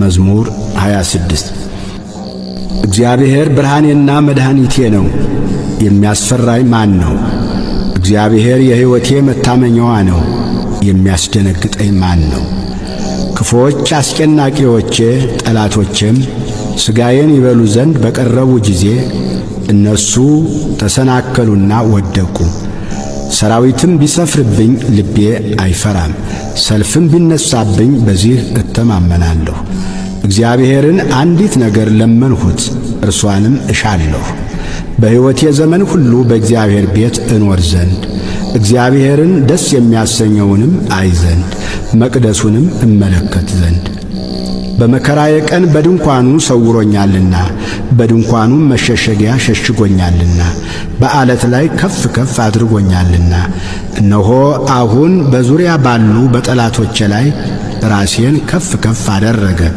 መዝሙር 26 እግዚአብሔር ብርሃኔና መድኃኒቴ ነው፣ የሚያስፈራኝ ማን ነው? እግዚአብሔር የሕይወቴ መታመኛዋ ነው፣ የሚያስደነግጠኝ ማን ነው? ክፉዎች አስጨናቂዎቼ ጠላቶቼም ሥጋዬን ይበሉ ዘንድ በቀረቡ ጊዜ እነርሱ ተሰናከሉና ወደቁ። ሰራዊትም ቢሰፍርብኝ ልቤ አይፈራም፣ ሰልፍም ቢነሳብኝ በዚህ እተማመናለሁ። እግዚአብሔርን አንዲት ነገር ለመንሁት፣ እርሷንም እሻለሁ፣ በሕይወቴ ዘመን ሁሉ በእግዚአብሔር ቤት እኖር ዘንድ፣ እግዚአብሔርን ደስ የሚያሰኘውንም አይ ዘንድ፣ መቅደሱንም እመለከት ዘንድ። በመከራዬ ቀን በድንኳኑ ሰውሮኛልና፣ በድንኳኑም መሸሸጊያ ሸሽጎኛልና፣ በዓለት ላይ ከፍ ከፍ አድርጎኛልና። እነሆ አሁን በዙሪያ ባሉ በጠላቶቼ ላይ ራሴን ከፍ ከፍ አደረገ።